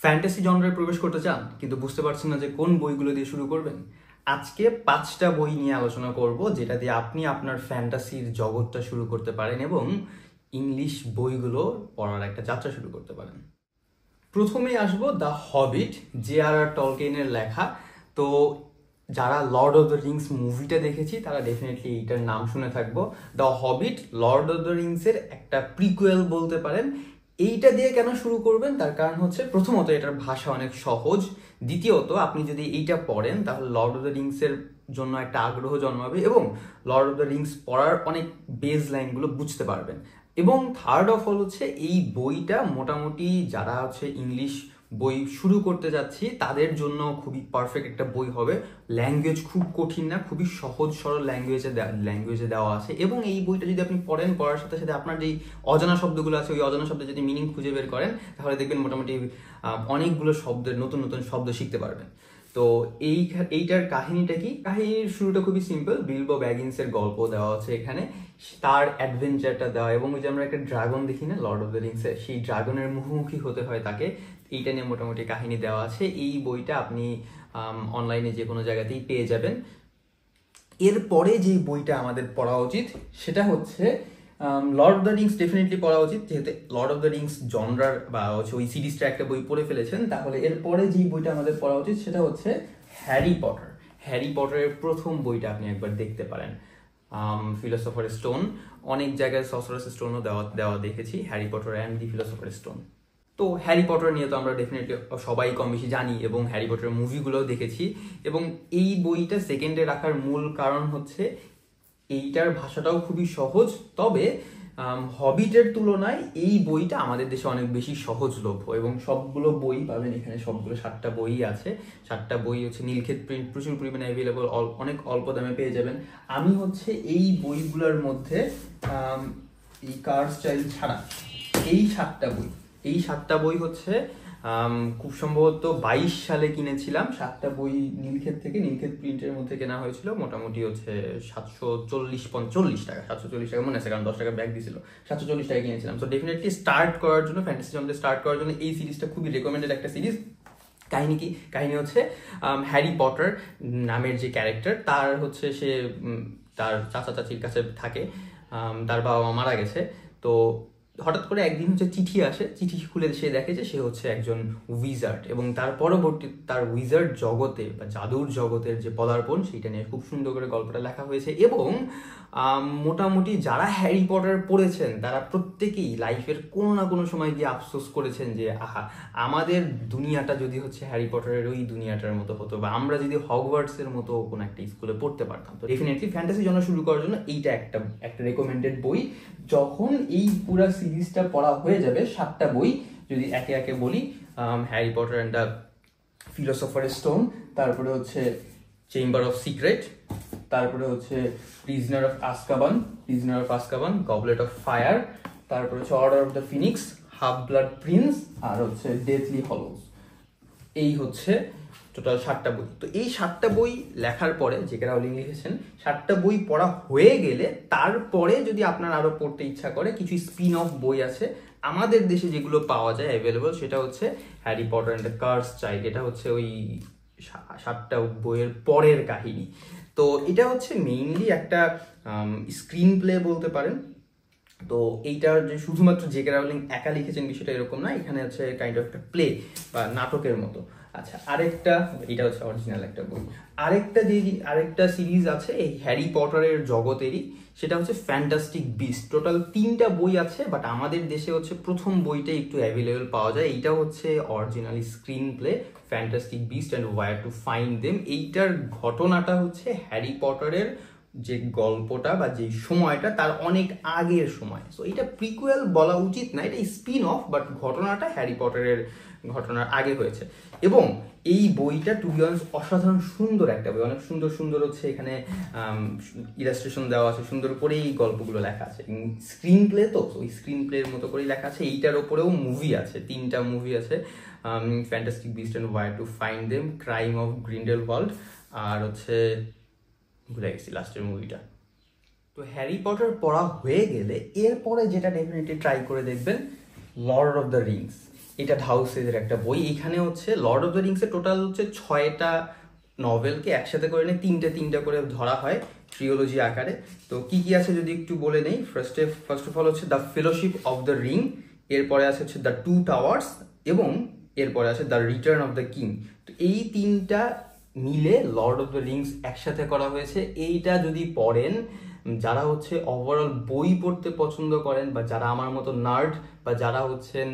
Fantasy জনরায় প্রবেশ করতে চান কিন্তু বুঝতে পারছেন না যে কোন বইগুলো দিয়ে শুরু করবেন? আজকে 5টা বই নিয়ে আলোচনা করব যেটা দিয়ে আপনি আপনার ফ্যান্টাসির জগৎটা শুরু করতে পারেন এবং ইংলিশ বইগুলো পড়ার একটা যাত্রা শুরু করতে পারেন। প্রথমেই আসবো দ্য হবিট, J.R.R. টলকিনের লেখা। তো যারা লর্ড অফ দ্য রিংস মুভিটা দেখেছি তারা ডেফিনেটলি এইটার নাম শুনে থাকবো। The Hobbit Lord of the রিংসের একটা প্রিকুয়েল বলতে পারেন। এইটা দিয়ে কেন শুরু করবেন তার কারণ হচ্ছে, প্রথমত এটার ভাষা অনেক সহজ, দ্বিতীয়ত আপনি যদি এইটা পড়েন তাহলে লর্ড অফ দ্য রিংসের জন্য একটা আগ্রহ জন্মাবে এবং লর্ড অফ দ্য রিংস পড়ার অনেক বেজ লাইনগুলো বুঝতে পারবেন। এবং থার্ড অফ অল হচ্ছে এই বইটা মোটামুটি যারা হচ্ছে ইংলিশ বই শুরু করতে যাচ্ছি তাদের জন্য খুবই পারফেক্ট একটা বই হবে। ল্যাঙ্গুয়েজ খুব কঠিন না, খুবই সহজ সরল ল্যাঙ্গুয়েজে দেওয়া আছে। এবং এই বইটা যদি আপনি পড়েন, পড়ার সাথে সাথে আপনার যেই অজানা শব্দগুলো আছে ওই অজানা শব্দের যদি মিনিং খুঁজে বের করেন তাহলে দেখবেন মোটামুটি অনেকগুলো শব্দের নতুন নতুন শব্দ শিখতে পারবেন। তো এইটার কাহিনীটা কি? কাহিনীর শুরুটা খুবই সিম্পল। বিলবো ব্যাগিন্সের গল্প দেওয়া আছে এখানে, তার অ্যাডভেঞ্চারটা দেওয়া, এবং ওই যে আমরা একটা ড্রাগন দেখি না লর্ড অফ দ্য রিংসে, সেই ড্রাগনের মুখোমুখি হতে হয় তাকে। এইটা নিয়ে মোটামুটি কাহিনী দেওয়া আছে। এই বইটা আপনি অনলাইনে যে কোনো জায়গাতেই পেয়ে যাবেন। এরপরে যে বইটা আমাদের পড়া উচিত সেটা হচ্ছে Lord of the Rings. Definitely পড়া উচিত, যেহেতু লর্ড অফ দ্য রিংস জনরার বা হচ্ছে ওই সিরিজটা একটা বই পড়ে ফেলেছেন। তাহলে এরপরে যে বইটা আমাদের পড়া উচিত সেটা হচ্ছে হ্যারি পটার। হ্যারি পটারের প্রথম বইটা আপনি একবার দেখতে পারেন, ফিলোসফার স্টোন। অনেক জায়গায় সরসরার স্টোনও দেওয়া দেখেছি, Harry Potter and the philosopher stone. তো হ্যারি পটার নিয়ে তো আমরা ডেফিনেটলি সবাই কম বেশি জানি এবং হ্যারি পটারের মুভিগুলোও দেখেছি। এবং এই বইটা সেকেন্ডে রাখার মূল কারণ হচ্ছে এইটার ভাষাটাও খুবই সহজ, তবে হবিটের তুলনায় এই বইটা আমাদের দেশে অনেক বেশি সহজলভ্য এবং সবগুলো বই পাবেন এখানে। সবগুলো 7টা বই আছে। 7টা বই হচ্ছে নীলক্ষেত প্রিন্ট, প্রচুর পরিমাণে অ্যাভেলেবল, অনেক অল্প দামে পেয়ে যাবেন। আমি হচ্ছে এই বইগুলোর মধ্যে এই কার্স চাইল্ড ছাড়া এই 7টা বই হচ্ছে খুব সম্ভবত 22 সালে কিনেছিলাম। 7টা বই নীলক্ষেত থেকে, নীলক্ষেত প্রিন্টের মধ্যে কেনা হয়েছিল। মোটামুটি হচ্ছে 740 টাকা, 740 টাকা মনে আছে, কারণ 10 টাকা ব্যাগ দিয়েছিল। 740 টাকা কিনেছিলাম। তো ডেফিনেটলি স্টার্ট করার জন্য, ফ্যান্টাসি জনরে স্টার্ট করার জন্য এই সিরিজটা খুবই রেকমেন্ডেড একটা সিরিজ। কাহিনী কি? কাহিনী হচ্ছে হ্যারি পটার নামের যে ক্যারেক্টার, তার হচ্ছে সে তার চাচা চাচির কাছে থাকে। তার বাবা মা মারা গেছে। তো হঠাৎ করে একদিন হচ্ছে চিঠি আসে, চিঠি খুলে সে দেখে যে সে হচ্ছে একজন উইজার্ড, এবং তার পরবর্তী তার উইজার্ড জগতে বা জাদুর জগতের যে পদার্পণ সেইটা নিয়ে খুব সুন্দর করে গল্পটা লেখা হয়েছে। এবং মোটামুটি যারা হ্যারি পটার পড়েছেন তারা প্রত্যেকেই লাইফের কোনো না কোনো সময় গিয়ে আফসোস করেছেন যে আহা, আমাদের দুনিয়াটা যদি হচ্ছে হ্যারি পটারের ওই দুনিয়াটার মতো হতো, বা আমরা যদি হগওয়ার্টসের মতো কোনো একটা স্কুলে পড়তে পারতাম। তো ডেফিনেটলি ফ্যান্টাসি জনরা শুরু করার জন্য এইটা একটা রেকমেন্ডেড বই। যখন এই পুরা সিরিজটা পড়া হয়ে যাবে, 7টা বই যদি একে একে বলি, Harry Potter and the philosopher Stone, তারপরে হচ্ছে চেম্বার অফ সিক্রেট, তারপরে হচ্ছে Prisoner of Azkaban, Goblet of Fire, তারপরে হচ্ছে Order of the Phoenix, Half Blood Prince, আর হচ্ছে ডেথলি হলোজ। এই হচ্ছে টোটাল 7টা বই। তো এই 7টা বই লেখার পরে, যে.কে রাউলিং লিখেছেন, 7টা বই পড়া হয়ে গেলে তারপরে যদি আপনার আরো পড়তে ইচ্ছা করে, কিছু স্পিন অফ বই আছে আমাদের দেশে যেগুলো পাওয়া যায় অ্যাভেলেবল। সেটা হচ্ছে Harry Potter and the Cursed Child. এটা হচ্ছে ওই 7টা বইয়ের পরের কাহিনী। তো এটা হচ্ছে মেইনলি একটা স্ক্রিন প্লে বলতে পারেন। তো এইটার যে শুধুমাত্র জে.কে রাউলিং একা লিখেছেন বিষয়টা এরকম না, এখানে হচ্ছে কাইন্ড অফ একটা প্লে বা নাটকের মতো। আচ্ছা, এটা হচ্ছে অরিজিনাল একটা বই। আরেকটা সিরিজ আছে এই হ্যারি পটারের জগতেরই, সেটা হচ্ছে ফ্যান্টাস্টিক বিস্ট। টোটাল 3টা বই আছে, বাট আমাদের দেশে হচ্ছে প্রথম বইটা একটু অ্যাভেলেবল পাওয়া যায়। এইটা হচ্ছে originally screen play, fantastic Beast and Where to Find them. এইটার ঘটনাটা হচ্ছে হ্যারি পটারের যে গল্পটা বা যে সময়টা তার অনেক আগের সময়। সো এটা প্রিকুয়েল বলা উচিত না, এটা স্পিন অফ, বাট ঘটনাটা হ্যারি পটারের ঘটনার আগে হয়েছে। এবং এই বইটা টু বি অনেস্ট অসাধারণ সুন্দর একটা বই। অনেক সুন্দর সুন্দর হচ্ছে এখানে ইলাস্ট্রেশন দেওয়া আছে, সুন্দর করে এই গল্পগুলো লেখা আছে। স্ক্রিন প্লে, তো ওই স্ক্রিন প্লের মতো করেই লেখা আছে। এইটার ওপরেও মুভি আছে, 3টা মুভি আছে, Fantastic Beast and Where to Find Them, Crime of Grindelwald, আর হচ্ছে ভুলে গেছি লাস্টের মুভিটা। তো হ্যারি পটার পড়া হয়ে গেলে এরপরে যেটা ডেফিনেটলি ট্রাই করে দেখবেন, লর্ড অফ দ্য রিংস। এটা হাউসের একটা বই। এখানে হচ্ছে লর্ড অফ দ্য রিংসের টোটাল হচ্ছে 6টা নভেলকে একসাথে করে নিয়ে তিনটা করে ধরা হয় ট্রিওলজি আকারে। তো কি কি আছে যদি একটু বলে নেই। ফার্স্ট অফ অল হচ্ছে the fellowship of the ring, এরপরে আছে হচ্ছে দ্য টু টাওয়ার্স, এবং এরপরে আছে the return of the king. তো এই তিনটা মিলে লর্ড অফ দ্য রিংস একসাথে করা হয়েছে। এইটা যদি পড়েন, যারা হচ্ছে ওভারঅল বই পড়তে পছন্দ করেন, বা যারা আমার মতো নার্ড, বা যারা হচ্ছেন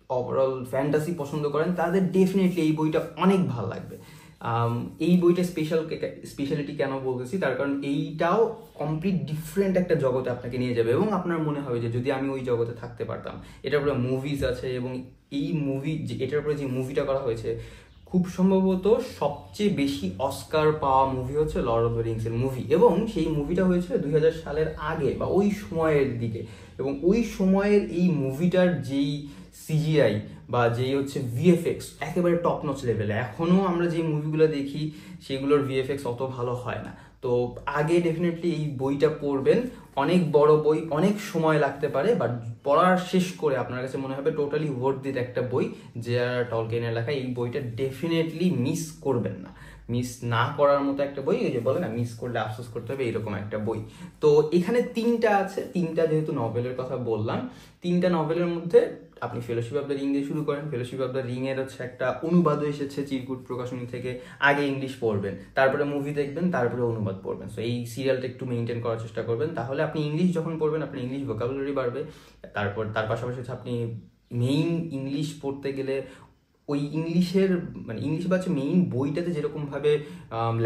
ওভারঅল ফ্যান্টাসি পছন্দ করেন, তাদের ডেফিনেটলি এই বইটা অনেক ভালো লাগবে। এই বইটা স্পেশালিটি কেন বলতেছি, তার কারণ এইটাও কমপ্লিট ডিফারেন্ট একটা জগতে আপনাকে নিয়ে যাবে, এবং আপনার মনে হবে যে যদি আমি ওই জগতে থাকতে পারতাম। এটার উপরে মুভিজ আছে, এবং এই এটার উপরে যে মুভিটা করা হয়েছে, খুব সম্ভবত সবচেয়ে বেশি অস্কার পাওয়া মুভি হচ্ছে লর্ড অফ দ্য রিংস এর মুভি, এবং সেই মুভিটা হয়েছিল 2000 সালের আগে বা ওই সময়ের দিকে। এবং ওই সময়ের এই মুভিটার যেই সিজিআই বা যেই হচ্ছে ভিএফএক্স একেবারে টপ নচ লেভেলে। এখনও আমরা যে মুভিগুলো দেখি সেগুলোর ভিএফএক্স অত ভালো হয় না। তো আগে ডেফিনেটলি এই বইটা পড়বেন। অনেক বড় বই, অনেক সময় লাগতে পারে, বাট পড়ার শেষ করে আপনার কাছে মনে হবে টোটালি ওয়ার্থ ইট একটা বই। জে.আর.আর টলকিনের লেখা এই বইটা ডেফিনেটলি মিস করবেন না। মিস না করার মতো একটা বই, ওই যে বলে না, মিস করলে আফসোস করতে হবে, এরকম একটা বই। তো এখানে তিনটা আছে, তিনটা যেহেতু নভেলের কথা বললাম, তিনটা নভেলের মধ্যে আপনি ফেলোশিপ অফ দ্য রিং দিয়ে শুরু করেন। ফেলোশিপ অফ দ্য রিং এর হচ্ছে একটা অনুবাদও এসেছে চিরকুট প্রকাশনী থেকে। আগে ইংলিশ পড়বেন, তারপরে মুভি দেখবেন, তারপরে অনুবাদ পড়বেন। সো এই সিরিয়ালটা একটু মেনটেন করার চেষ্টা করবেন, তাহলে আপনি ইংলিশ যখন পড়বেন আপনার ইংলিশ ভোকাবুলারি বাড়বে। তারপর তার পাশাপাশি হচ্ছে আপনি মেইন ইংলিশ পড়তে গেলে ওই ইংলিশের মানে ইংলিশ বা হচ্ছে মেইন বইটাতে যেরকমভাবে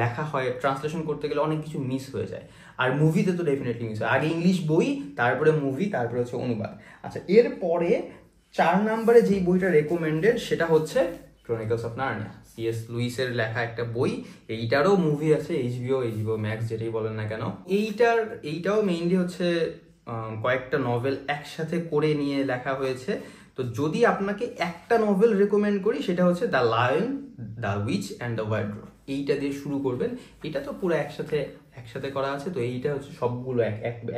লেখা হয়, ট্রান্সলেশন করতে গেলে অনেক কিছু মিস হয়ে যায়। আর মুভিতে তো ডেফিনেটলি মিস হয়। আগে ইংলিশ বই, তারপরে মুভি, তারপরে হচ্ছে অনুবাদ। আচ্ছা, এরপরে 4 নম্বরে যেই বইটা রেকমেন্ডেড সেটা হচ্ছে ক্রনিকলস অফ নার্নিয়া, সিএস লুইসের লেখা একটা বই। এইটারও মুভি আছে, এইচবিও ম্যাক্স যেটাই বলেন না কেন। এইটাও মেইনলি হচ্ছে কয়েকটা নভেল একসাথে করে নিয়ে লেখা হয়েছে। তো যদি আপনাকে একটা নভেল রেকমেন্ড করি সেটা হচ্ছে the lion, the witch and the wardrobe. এইটা দিয়ে শুরু করবেন। এটা তো পুরো একসাথে করা আছে। তো এইটা হচ্ছে সবগুলো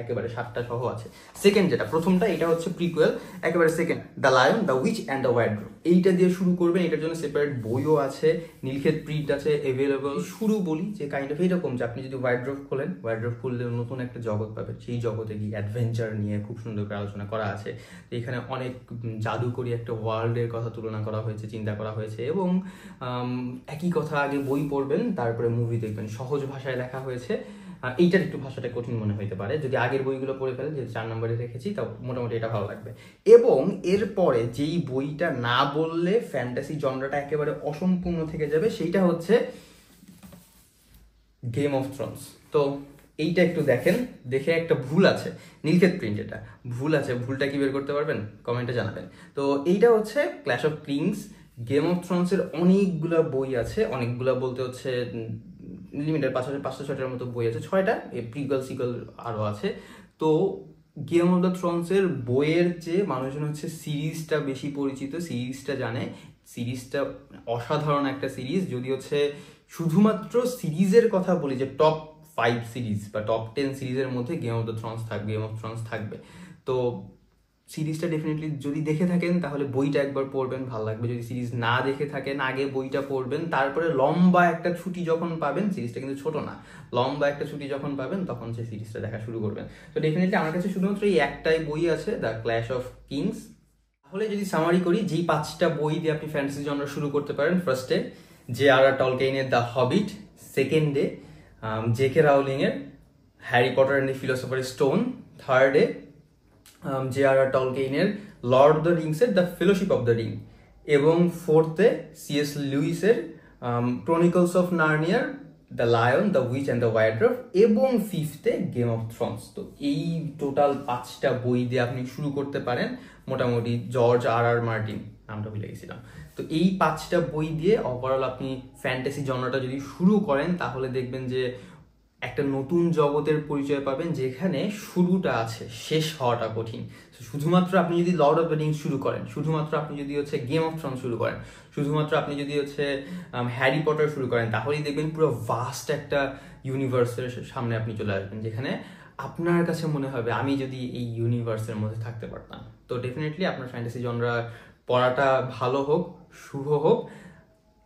একেবারে 7টা সহ আছে। সেকেন্ড যেটা, প্রথমটা এটা হচ্ছে প্রিকুয়েল, একেবারে second the lion, the witch and the wardrobe. এইটা দিয়ে শুরু করবেন। এটার জন্য সেপারেট বইও আছে, নীলক্ষেত প্রিন্ট আছে অ্যাভেলেবল। শুরু বলি যে কাইন্ড অফ এরকম যে আপনি যদি ওয়ার্ড্রোব খোলেন, ওয়ার্ড্রোব খুললে নতুন একটা জগৎ পাবেন। সেই জগতে গিয়ে অ্যাডভেঞ্চার নিয়ে খুব সুন্দর করে আলোচনা করা আছে। এখানে অনেক জাদুকরী একটা ওয়ার্ল্ডের কথা তুলনা করা হয়েছে, চিন্তা করা হয়েছে। এবং একই কথা, আগে বই পড়বেন তারপরে মুভি দেখবেন। সহজ ভাষায় লেখা হয়েছে। এইটার একটু ভাষাটা কঠিন মনে হইতে পারে, যদি আগের বইগুলো পড়ে ফেলেন, যেহেতু 4 নম্বরে রেখেছি, তাও মোটামুটি এটা ভালো লাগবে। এবং এরপরে যেই বইটা না বললে ফ্যান্টাসি জনরাটা একেবারে অসম্পূর্ণ থেকে যাবে, সেইটা হচ্ছে গেম অফ থ্রোনস। তো এইটা একটু দেখেন, দেখে একটা ভুল আছে, নীলক্ষেত প্রিন্ট, এটা ভুল আছে। ভুলটা কি বের করতে পারবেন? কমেন্টে জানাবেন। তো এইটা হচ্ছে Clash of Kings. Game of থ্রোনসের অনেকগুলা বই আছে, অনেকগুলা বলতে হচ্ছে লিমিটেড 500-600-700 মতো বই আছে, 6টা প্রিকুয়েল সিকুয়েল আরও আছে। তো গেম অফ দ্য থ্রোনসের বইয়ের চেয়ে মানুষজন হচ্ছে সিরিজটা বেশি পরিচিত, সিরিজটা জানে। সিরিজটা অসাধারণ একটা সিরিজ। যদি হচ্ছে শুধুমাত্র সিরিজের কথা বলি, যে টপ 5 সিরিজ বা টপ 10 সিরিজের মধ্যে গেম অফ থ্রোনস থাকবে। তো সিরিজটা ডেফিনেটলি যদি দেখে থাকেন তাহলে বইটা একবার পড়বেন, ভালো লাগবে। যদি সিরিজ না দেখে থাকেন, আগে বইটা পড়বেন, তারপরে লম্বা একটা ছুটি যখন পাবেন, সিরিজটা কিন্তু ছোট না, লম্বা একটা ছুটি যখন পাবেন তখন সেই সিরিজটা দেখা শুরু করবেন। তো ডেফিনেটলি আমার কাছে শুধুমাত্র এই একটাই বই আছে, দ্য ক্ল্যাশ অফ কিংস। তাহলে যদি সামারি করি, যেই 5টা বই দিয়ে আপনি ফ্যান্টাসি জনরা শুরু করতে পারেন। ফার্স্টে জে.আর.আর টলকিনের দ্য হবিট, সেকেন্ডে জে.কে রাউলিং এর Harry Potter and the philosopher stone, থার্ডে জে.আর.আর টলকিনের লর্ড অফ দ্য রিংসের the fellowship of the ring, এবং ফোর্থে সিএস লুইসের ক্রনিকলস অফ নার্নিয়ার the lion, the witch and the wardrobe, এবং ফিফথে গেম অফ থ্রোনস। তো এই টোটাল 5টা বই দিয়ে আপনি শুরু করতে পারেন মোটামুটি। জর্জ আর মার্টিন, নামটা ভুলে গেছিলাম। তো এই 5টা বই দিয়ে ওভারঅল আপনি ফ্যান্টাসি জনরাটা যদি শুরু করেন, তাহলে দেখবেন যে একটা নতুন জগতের পরিচয় পাবেন, যেখানে শুরুটা আছে, শেষ হওয়াটা কঠিন। শুধুমাত্র আপনি যদি লর্ড অফ দ্য রিংস শুরু করেন, শুধুমাত্র আপনি যদি হচ্ছে গেম অফ থ্রোনস শুরু করেন, শুধুমাত্র আপনি যদি হচ্ছে হ্যারি পটার শুরু করেন, তাহলেই দেখবেন পুরো ভাস্ট একটা ইউনিভার্সের সামনে আপনি চলে আসবেন, যেখানে আপনার কাছে মনে হবে আমি যদি এই ইউনিভার্সের মধ্যে থাকতে পারতাম। তো ডেফিনেটলি আপনার ফ্যান্টাসি জনরা পড়াটা ভালো হোক, শুভ হোক।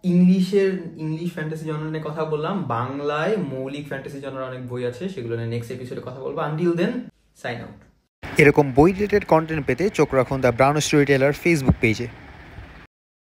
ইংলিশ ফ্যান্টাসি জনরা নিয়ে কথা বললাম, বাংলায় মৌলিক ফ্যান্টাসি জনরার অনেক বই আছে, সেগুলো নিয়ে নেক্সট এপিসোডে কথা বলবো। Until then, sign out. এরকম বই রিলেটেড কন্টেন্ট পেতে চোখ রাখুন The Brown Storyteller Facebook পেজে।